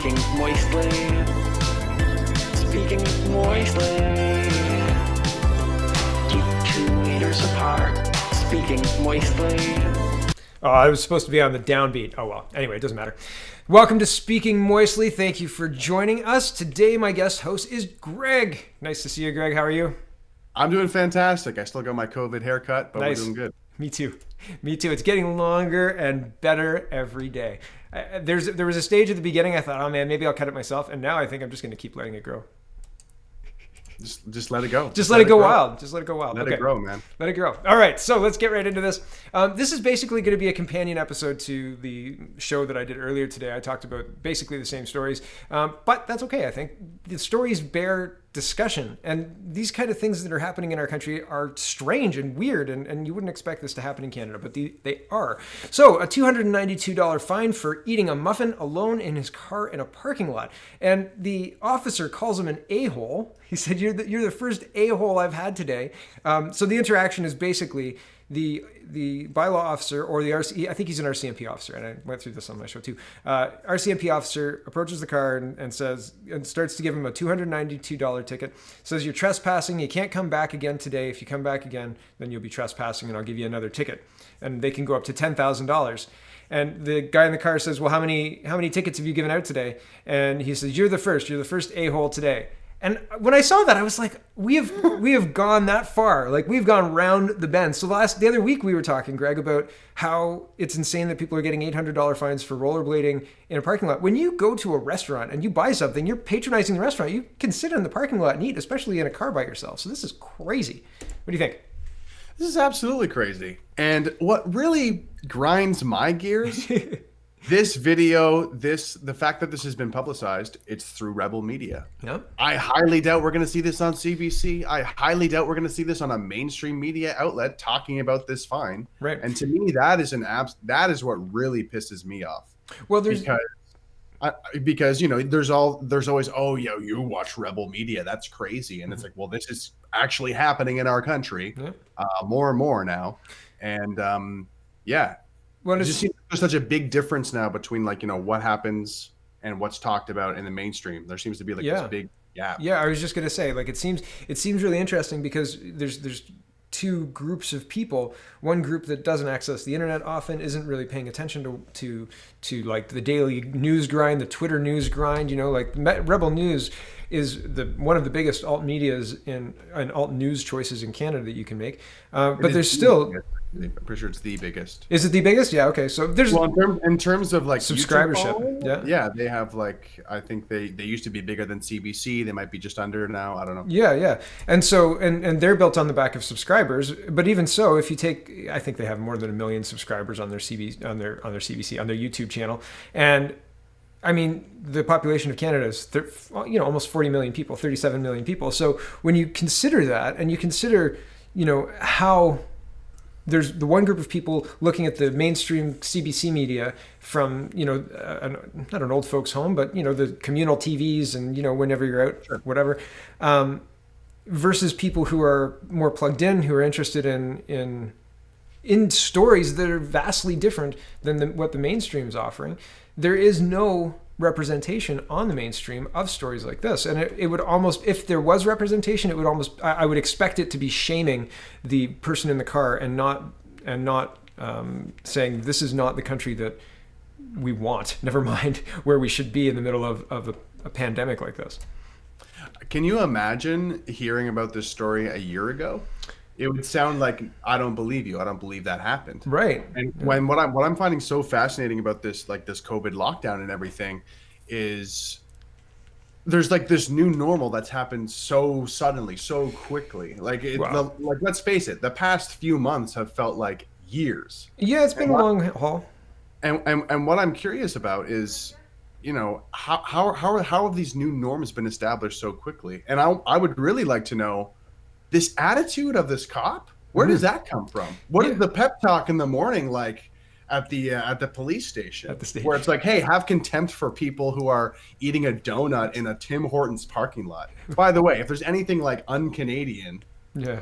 Speaking moistly. Speaking moistly. Keep 2 meters apart. Speaking moistly. Oh, I was supposed to be on the downbeat. Oh well. Anyway, it doesn't matter. Welcome to Speaking Moistly. Thank you for joining us. Today, my guest host is Greg. Nice to see you, Greg. How are you? I'm doing fantastic. I still got my COVID haircut, but Nice. We're doing good. Me too. Me too. It's getting longer and better every day. There was a stage at the beginning I thought, oh man, maybe I'll cut it myself. And now I think I'm just going to keep letting it grow. Just let it go. Just let it go wild. Just let it go wild. Let it grow, man. Let it grow. All right, so let's get right into this. This is basically going to be a companion episode to the show that I did earlier today. I talked about basically the same stories, but that's okay. I think the stories bear discussion, and these kind of things that are happening in our country are strange and weird, and you wouldn't expect this to happen in Canada, but they are. So, a $292 fine for eating a muffin alone in his car in a parking lot, and the officer calls him an a-hole. He said, you're the first a-hole I've had today. So the interaction is basically the bylaw officer or the RC, I think he's an RCMP officer, and I went through this on my show too. RCMP officer approaches the car and starts to give him a $292 ticket. Says, you're trespassing. You can't come back again today. If you come back again, then you'll be trespassing, and I'll give you another ticket. And they can go up to $10,000. And the guy in the car says, well, how many tickets have you given out today? And he says, you're the first a-hole today. And when I saw that, I was like, we have gone that far. Like, we've gone round the bend. So the other week we were talking, Greg, about how it's insane that people are getting $800 fines for rollerblading in a parking lot. When you go to a restaurant and you buy something, you're patronizing the restaurant. You can sit in the parking lot and eat, especially in a car by yourself. So this is crazy. What do you think? This is absolutely crazy. And what really grinds my gears, this video, the fact that this has been publicized, it's through Rebel Media. Yep. I highly doubt we're going to see this on CBC. I highly doubt we're going to see this on a mainstream media outlet talking about this fine. Right. And to me, that is what really pisses me off. Well, because you know, there's always, oh yeah, you watch Rebel Media, that's crazy. And it's like, well, this is actually happening in our country more and more now. And yeah. Well, it just seems there's such a big difference now between, like, you know, what happens and what's talked about in the mainstream. There seems to be like this big gap. Yeah, I was just gonna say, like, it seems really interesting because there's two groups of people. One group that doesn't access the internet often, isn't really paying attention to like the daily news grind, the Twitter news grind. You know, like Rebel News is one of the biggest alt medias and alt news choices in Canada that you can make. But there's still. I'm pretty sure it's the biggest. Is it the biggest? Yeah. Okay. So there's in terms of like subscribership. Yeah. They have, like, I think they used to be bigger than CBC. They might be just under now. I don't know. Yeah. And so and they're built on the back of subscribers. But even so, if you take, I think they have more than 1 million subscribers on their CBC on their YouTube channel, and I mean, the population of Canada is, almost 40 million people, 37 million people. So when you consider that, and you consider, how there's the one group of people looking at the mainstream CBC media from, not an old folks home, but, the communal TVs and, whenever you're out, Sure. whatever, versus people who are more plugged in, who are interested in stories that are vastly different than what the mainstream is offering. There is no representation on the mainstream of stories like this. And it would almost, if there was representation, it would almost, I would expect it to be shaming the person in the car and not saying this is not the country that we want, never mind where we should be in the middle of a pandemic like this. Can you imagine hearing about this story a year ago? It would sound like, I don't believe you. I don't believe that happened. Right. And what I'm finding so fascinating about this, like this COVID lockdown and everything, is there's like this new normal that's happened so suddenly, so quickly. Like, Wow. Let's face it, the past few months have felt like years. Yeah, it's been a long haul. And what I'm curious about is, how have these new norms been established so quickly? And I would really like to know, this attitude of this cop, where does that come from? What is the pep talk in the morning like at the police station? At the station. Where it's like, hey, have contempt for people who are eating a donut in a Tim Hortons parking lot. By the way, if there's anything like un-Canadian Yeah.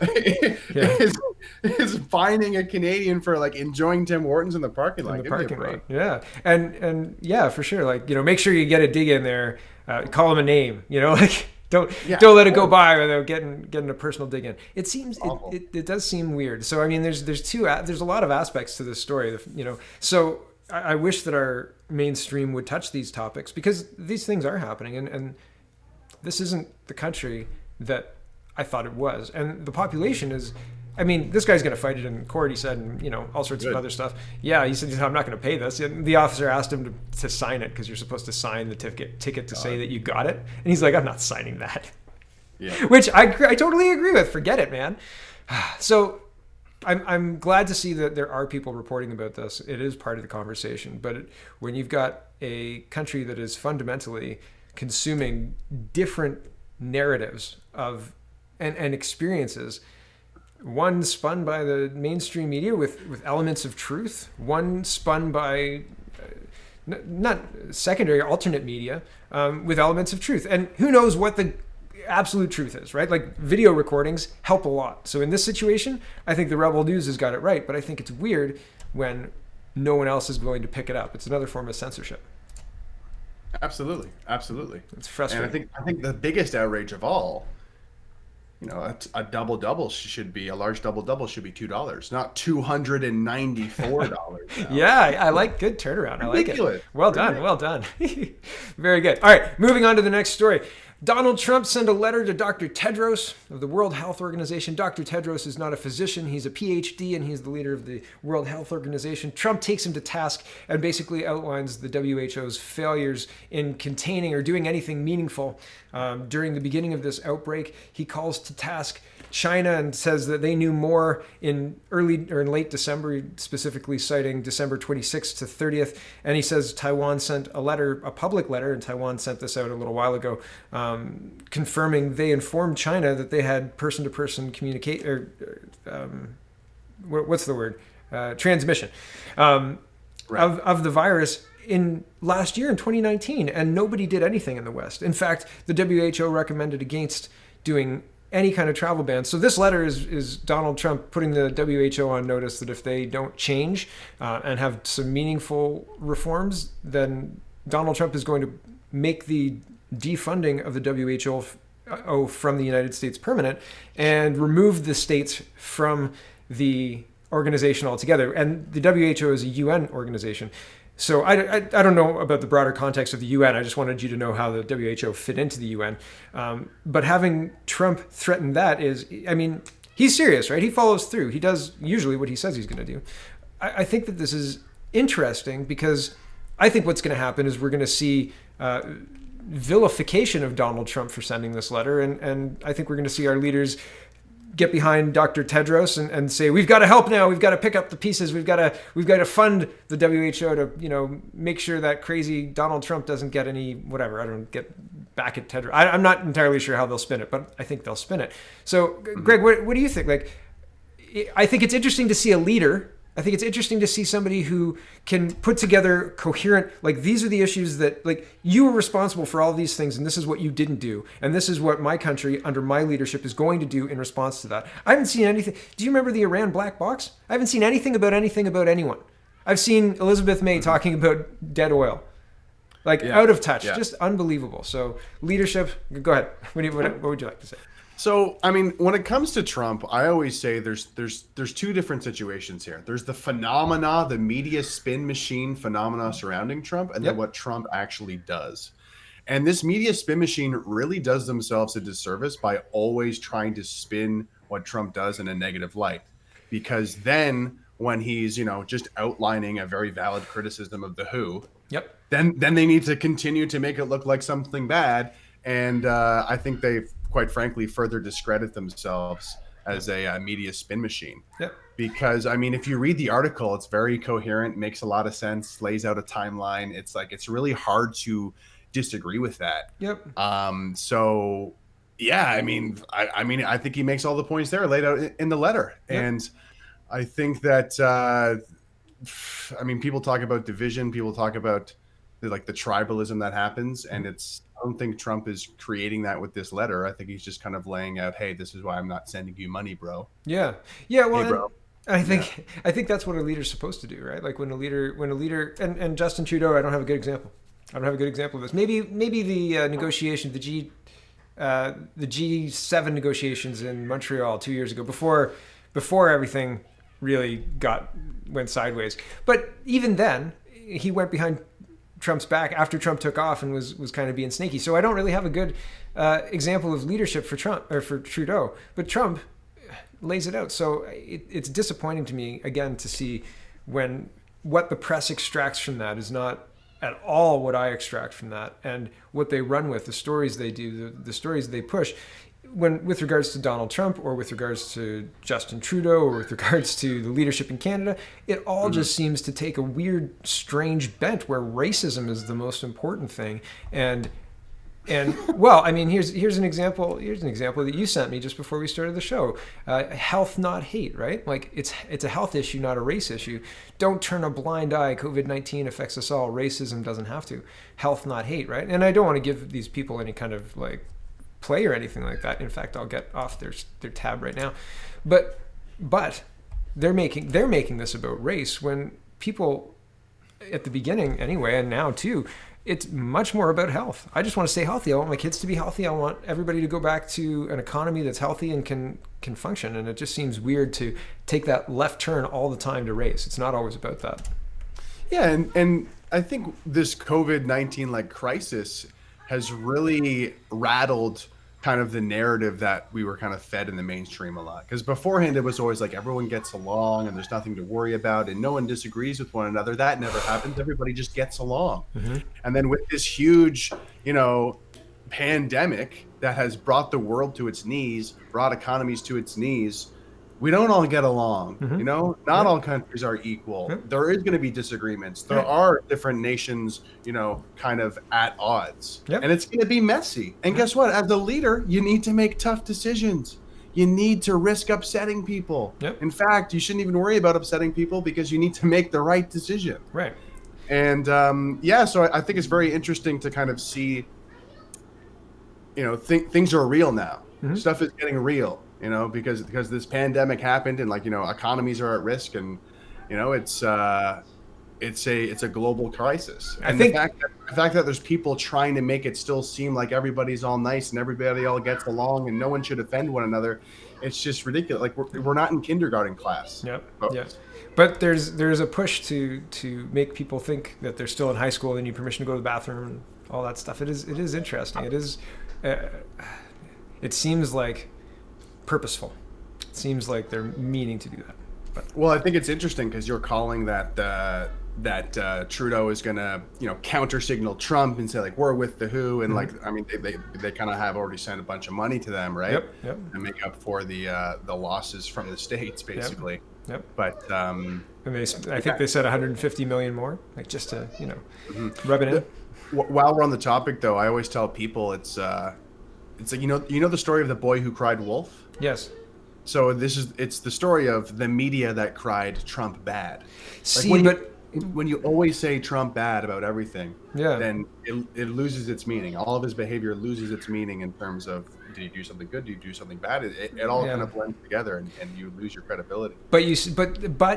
Yeah. is finding a Canadian for like enjoying Tim Hortons in the parking lot. In the Give me a parking break. lot. Yeah. And yeah, for sure. Like, make sure you get a dig in there. Call him a name, like don't let it go by without getting a personal dig in. It seems it does seem weird. So I mean, there's a lot of aspects to this story, So I wish that our mainstream would touch these topics because these things are happening, and this isn't the country that I thought it was, and the population is. I mean, this guy's going to fight it in court, he said, and, all sorts of other stuff. Yeah, he said, I'm not going to pay this. And the officer asked him to sign it because you're supposed to sign the ticket to say that you got it. And he's like, I'm not signing that. Yeah. Which I totally agree with. Forget it, man. So I'm glad to see that there are people reporting about this. It is part of the conversation. But when you've got a country that is fundamentally consuming different narratives of and experiences, one spun by the mainstream media with elements of truth, one spun by not secondary, alternate media with elements of truth. And who knows what the absolute truth is, right? Like video recordings help a lot. So in this situation, I think the Rebel News has got it right, but I think it's weird when no one else is going to pick it up. It's another form of censorship. Absolutely. It's frustrating. And I think the biggest outrage of all, a double-double should be, a large double-double should be $2, not $294. Yeah, I like good turnaround. I like it. Well done. Very good. All right, moving on to the next story. Donald Trump sent a letter to Dr. Tedros of the World Health Organization. Dr. Tedros is not a physician. He's a PhD, and he's the leader of the World Health Organization. Trump takes him to task and basically outlines the WHO's failures in containing or doing anything meaningful during the beginning of this outbreak. He calls to task China and says that they knew more in late December, specifically citing December 26th to 30th. And he says Taiwan sent a public letter, and Taiwan sent this out a little while ago, confirming they informed China that they had person-to-person communicate, or what's the word? Transmission of the virus in last year in 2019, and nobody did anything in the West. In fact, the WHO recommended against doing any kind of travel ban. So this letter is Donald Trump putting the WHO on notice that if they don't change and have some meaningful reforms, then Donald Trump is going to make the defunding of the WHO from the United States permanent and remove the states from the organization altogether. And the WHO is a UN organization. So I don't know about the broader context of the UN. I just wanted you to know how the WHO fit into the UN. But having Trump threaten that is, I mean, he's serious, right? He follows through. He does usually what he says he's going to do. I think that this is interesting because I think what's going to happen is we're going to see vilification of Donald Trump for sending this letter. And I think we're going to see our leaders get behind Dr. Tedros and say, we've got to help now. We've got to pick up the pieces. We've got to fund the WHO to, make sure that crazy Donald Trump doesn't get any, whatever. I don't get back at Tedros. I'm not entirely sure how they'll spin it, but I think they'll spin it. So Greg, what do you think? Like, I think it's interesting to see a leader. I think it's interesting to see somebody who can put together coherent, like, these are the issues that, like, you were responsible for all these things, and this is what you didn't do. And this is what my country, under my leadership, is going to do in response to that. I haven't seen anything. Do you remember the Iran black box? I haven't seen anything about anyone. I've seen Elizabeth May talking about dead oil. Out of touch. Yeah. Just unbelievable. So leadership, go ahead. What would you like to say? So, I mean, when it comes to Trump, I always say there's two different situations here. There's the phenomena, the media spin machine phenomena surrounding Trump, and then what Trump actually does. And this media spin machine really does themselves a disservice by always trying to spin what Trump does in a negative light. Because then when he's, just outlining a very valid criticism of the WHO, then they need to continue to make it look like something bad. And I think they've, quite frankly, further discredit themselves as a media spin machine. Because, I mean, if you read the article, it's very coherent, makes a lot of sense, lays out a timeline. It's really hard to disagree with that. So, yeah, I mean, I think he makes all the points there laid out in the letter. And I think that, people talk about division, people talk about the tribalism that happens, and it's don't think Trump is creating that with this letter. I think he's just kind of laying out, hey, this is why I'm not sending you money, bro. Yeah. Yeah. Well, Hey, bro. I think that's what a leader's supposed to do, right? Like when a leader, and Justin Trudeau, I don't have a good example. I don't have a good example of this. Maybe the negotiation, the G7 negotiations in Montreal 2 years ago, before everything really went sideways. But even then, he went behind Trump's back after Trump took off and was kind of being snaky. So I don't really have a good example of leadership for Trump or for Trudeau. But Trump lays it out. So it's disappointing to me again to see when what the press extracts from that is not at all what I extract from that, and what they run with, the stories they do, the stories they push, with regards to Donald Trump or with regards to Justin Trudeau or with regards to the leadership in Canada, it all just seems to take a weird, strange bent where racism is the most important thing. And well, I mean, here's an example. Here's an example that you sent me just before we started the show. Health, not hate, right? Like it's a health issue, not a race issue. Don't turn a blind eye. COVID-19 affects us all. Racism doesn't have to. Health, not hate, right? And I don't want to give these people any kind of like play or anything like that. In fact, I'll get off their tab right now. But they're making this about race when people at the beginning anyway, and now too, it's much more about health. I just want to stay healthy. I want my kids to be healthy. I want everybody to go back to an economy that's healthy and can function. And it just seems weird to take that left turn all the time to race. It's not always about that. Yeah, and I think this COVID-19 like crisis has really rattled kind of the narrative that we were kind of fed in the mainstream a lot. Because beforehand, it was always like everyone gets along and there's nothing to worry about and no one disagrees with one another. That never happens. Everybody just gets along. Mm-hmm. And then with this huge, pandemic that has brought the world to its knees, brought economies to its knees, we don't all get along. Mm-hmm. Not all countries are equal. Yep. There is going to be disagreements. There are different nations, kind of at odds. Yep. And it's going to be messy. And guess what? As a leader, you need to make tough decisions. You need to risk upsetting people. Yep. In fact, you shouldn't even worry about upsetting people because you need to make the right decision. Right. And so I think it's very interesting to kind of see, things are real now. Mm-hmm. Stuff is getting real. Because this pandemic happened and economies are at risk and it's a global crisis. And the fact that there's people trying to make it still seem like everybody's all nice and everybody all gets along and no one should offend one another, it's just ridiculous. Like we're not in kindergarten class. Yep. Yeah. But there's a push to make people think that they're still in high school and need permission to go to the bathroom and all that stuff. It is interesting. It is. It seems like purposeful. It seems like they're meaning to do that. Well, I think it's interesting because you're calling that Trudeau is going to counter signal Trump and say like we're with the WHO and they kind of have already sent a bunch of money to them, right? Yep. To make up for the losses from the states, basically. Yep. But and I think they said 150 million more, like just to rub it in. While we're on the topic, though, I always tell people it's like the story of the boy who cried wolf. Yes. So it's the story of the media that cried Trump bad. See, when you always say Trump bad about everything, then it loses its meaning. All of his behavior loses its meaning in terms of did he do something good? Did he do something bad? It all kind of blends together, and you lose your credibility. But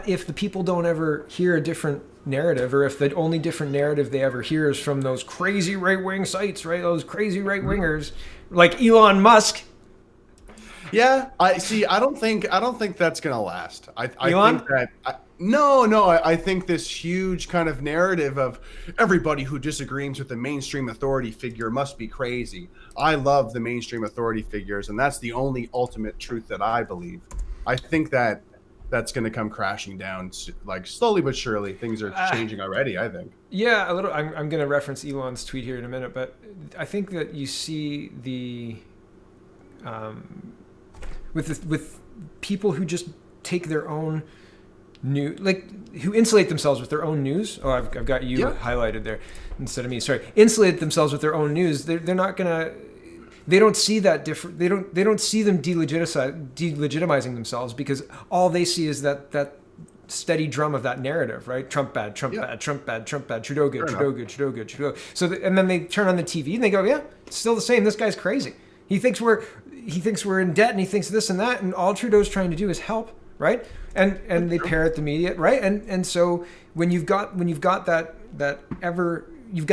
if the people don't ever hear a different narrative, or if the only different narrative they ever hear is from those crazy right-wing sites, right? Those crazy right-wingers like Elon Musk. Yeah, I don't think that's gonna last. I Elon? think that I think this huge kind of narrative of everybody who disagrees with the mainstream authority figure must be crazy. I love the mainstream authority figures, and that's the only ultimate truth that I believe. I think that's going to come crashing down, like slowly but surely. Things are changing already, I think. Yeah, a little. I'm going to reference Elon's tweet here in a minute, but I think that you see the with people who just take their own who insulate themselves with their own news. Oh, I've got you highlighted there instead of me. Sorry, insulate themselves with their own news. They're not gonna. They don't see that different. They don't see them delegitimizing themselves because all they see is that steady drum of that narrative, right? Trump bad, Trump bad, Trump bad, Trump bad, Trudeau good, Trudeau good, Trudeau good, Trudeau. So and then they turn on the TV and they go, yeah, it's still the same. This guy's crazy. He thinks we're in debt and he thinks this and that, and all Trudeau's trying to do is help, right? And they parrot the media, right? And so when you've got you've got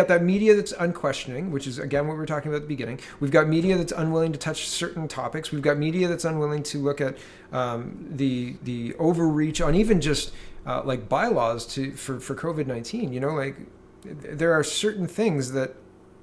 that media that's unquestioning, which is again what we were talking about at the beginning. We've got media that's unwilling to touch certain topics. We've got media that's unwilling to look at the overreach on even just like bylaws for COVID-19. You know, like there are certain things that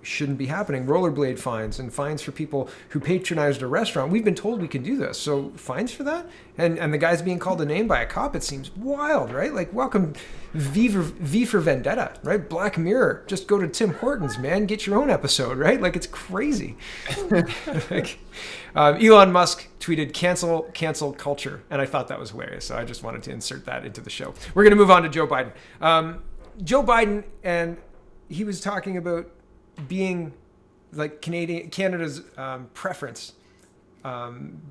shouldn't be happening. Rollerblade fines and fines for people who patronized a restaurant. We've been told we can do this. So fines for that? And the guy's being called a name by a cop, it seems wild, right? Like, welcome V for Vendetta, right? Black Mirror. Just go to Tim Hortons, man. Get your own episode, right? Like, it's crazy. Like, Elon Musk tweeted, cancel culture. And I thought that was hilarious. So I just wanted to insert that into the show. We're going to move on to Joe Biden. Joe Biden, and he was talking about being like Canada's preference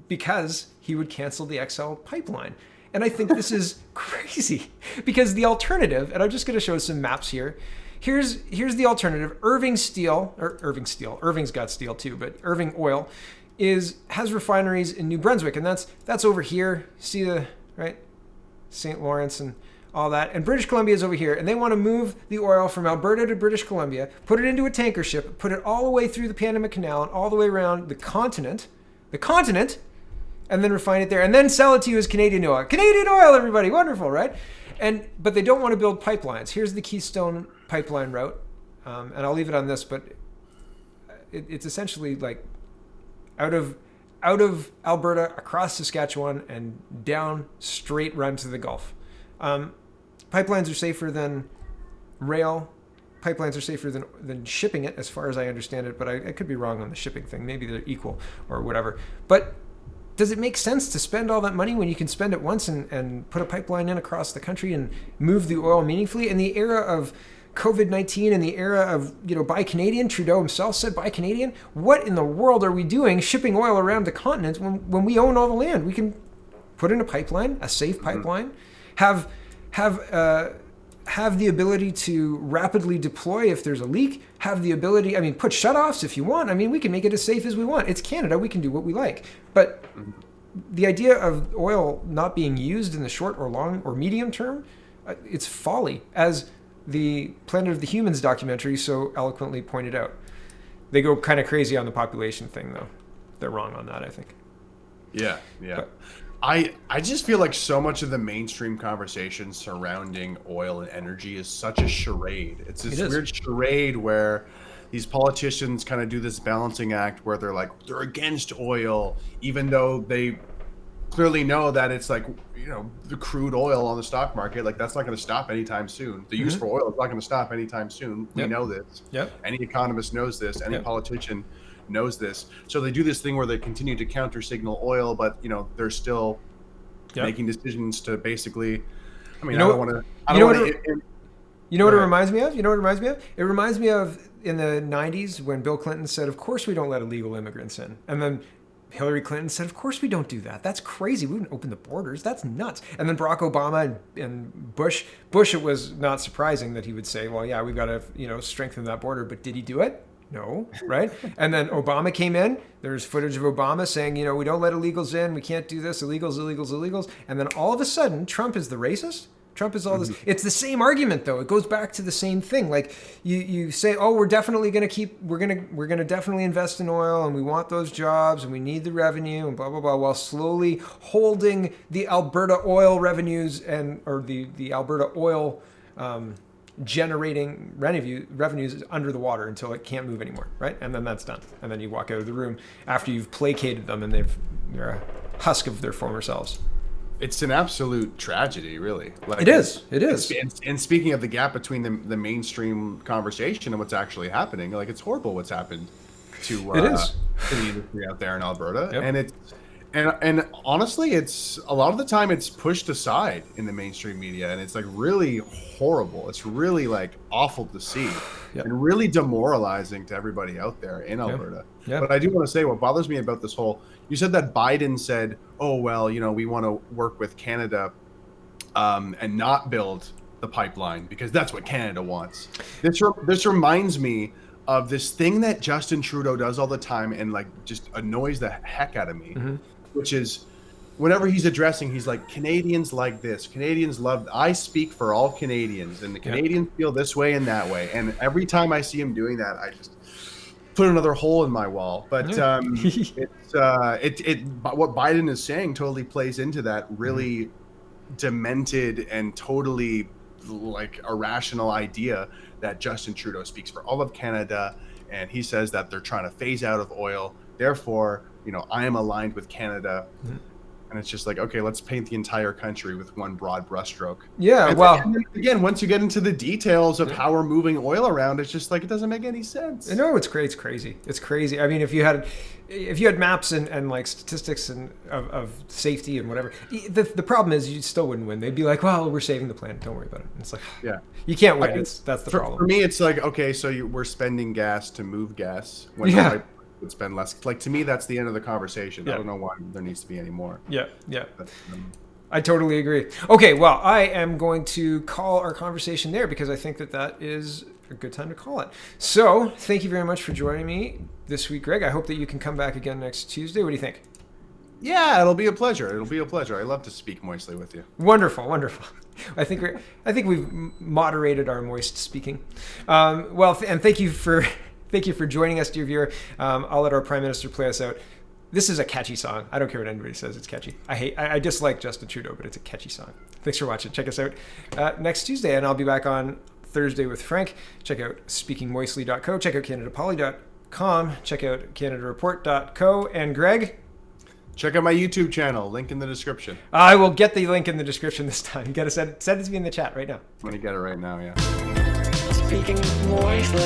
because he would cancel the XL pipeline. And I think this is crazy because the alternative, and I'm just going to show some maps here. Here's the alternative. Irving's got steel too, but Irving Oil has refineries in New Brunswick, and that's over here. See the right, St. Lawrence and all that. And British Columbia is over here. And they want to move the oil from Alberta to British Columbia, put it into a tanker ship, put it all the way through the Panama Canal and all the way around the continent, and then refine it there. And then sell it to you as Canadian oil. Canadian oil, everybody. Wonderful, right? But they don't want to build pipelines. Here's the Keystone pipeline route. And I'll leave it on this, but it's essentially like out of Alberta, across Saskatchewan, and down straight run to the Gulf. Pipelines are safer than rail. Pipelines are safer than shipping it, as far as I understand it. But I could be wrong on the shipping thing. Maybe they're equal or whatever. But does it make sense to spend all that money when you can spend it once and put a pipeline in across the country and move the oil meaningfully? In the era of COVID-19, in the era of, buy Canadian, Trudeau himself said buy Canadian. What in the world are we doing shipping oil around the continent when we own all the land? We can put in a pipeline, a safe pipeline, have the ability to rapidly deploy if there's a leak, have the ability, put shutoffs if you want. We can make it as safe as we want. It's Canada. We can do what we like. But the idea of oil not being used in the short or long or medium term, it's folly, as the Planet of the Humans documentary so eloquently pointed out. They go kind of crazy on the population thing, though. They're wrong on that, I think. Yeah. But, I just feel like so much of the mainstream conversation surrounding oil and energy is such a charade. It's this weird charade where these politicians kind of do this balancing act where they're against oil, even though they clearly know that it's the crude oil on the stock market, that's not going to stop anytime soon. The use for oil is not going to stop anytime soon. We know this. Yep. Any economist knows this. Any politician knows this. So they do this thing where they continue to counter signal oil, but they're still making decisions to basically, You know what it reminds me of? It reminds me of in the 90s when Bill Clinton said, of course we don't let illegal immigrants in. And then Hillary Clinton said, of course we don't do that. That's crazy. We wouldn't open the borders. That's nuts. And then Barack Obama and Bush, it was not surprising that he would say, well, yeah, we've got to, strengthen that border. But did he do it? No, right? And then Obama came in. There's footage of Obama saying, we don't let illegals in. We can't do this. Illegals. And then all of a sudden, Trump is the racist. Trump is all this. It's the same argument, though. It goes back to the same thing. Like you say, oh, we're definitely going to we're going to definitely invest in oil, and we want those jobs, and we need the revenue, and blah blah blah, while slowly holding the Alberta oil revenues or the Alberta oil generating revenues under the water until it can't move anymore, right? And then that's done. And then you walk out of the room after you've placated them and they're a husk of their former selves. It's an absolute tragedy, really. It is. And speaking of the gap between the mainstream conversation and what's actually happening, it's horrible what's happened to the industry out there in Alberta. Yep. And it's and honestly, it's a lot of the time it's pushed aside in the mainstream media, and it's really horrible. It's really awful to see, and really demoralizing to everybody out there in Alberta. Yep. But I do want to say what bothers me about this whole. You said that Biden said, "Oh well, we want to work with Canada and not build the pipeline because that's what Canada wants. This reminds me of this thing that Justin Trudeau does all the time and like just annoys the heck out of me, which is whenever he's addressing, he's like, Canadians like this. Canadians love. I speak for all Canadians, and the Canadians feel this way and that way. And every time I see him doing that, I just put another hole in my wall. But what Biden is saying totally plays into that really demented and totally like irrational idea that Justin Trudeau speaks for all of Canada, and he says that they're trying to phase out of oil. Therefore, I am aligned with Canada. And it's just like, okay, let's paint the entire country with one broad brushstroke. Yeah, and well, then, again, once you get into the details of how we're moving oil around, it's just like it doesn't make any sense. No, it's great. It's crazy. It's crazy. I mean, if you had maps and like statistics and of safety and whatever, the problem is you still wouldn't win. They'd be like, well, we're saving the planet. Don't worry about it. And it's like, you can't win. That's the problem. For me, it's like, okay, so we're spending gas to move gas. When would spend less. Like, to me, that's the end of the conversation. I don't know why there needs to be any more. But, I totally agree. Okay, well, I am going to call our conversation there because I think that is a good time to call it. So, thank you very much for joining me this week, Greg. I hope that you can come back again next Tuesday. What do you think? Yeah, it'll be a pleasure. I love to speak moistly with you. Wonderful. I think we've moderated our moist speaking. And thank you for joining us, dear viewer. I'll let our Prime Minister play us out. This is a catchy song. I don't care what anybody says. It's catchy. I dislike Justin Trudeau, but it's a catchy song. Thanks for watching. Check us out next Tuesday, and I'll be back on Thursday with Frank. Check out speakingmoistly.co. Check out canadapoly.com. Check out canadareport.co. And Greg? Check out my YouTube channel. Link in the description. I will get the link in the description this time. Send it to me in the chat right now. I'm going to get it right now, yeah. Speaking moistly.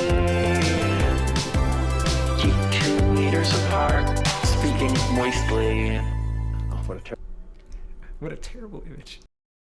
Keep 2 meters apart. Speaking moistly. What a terrible image.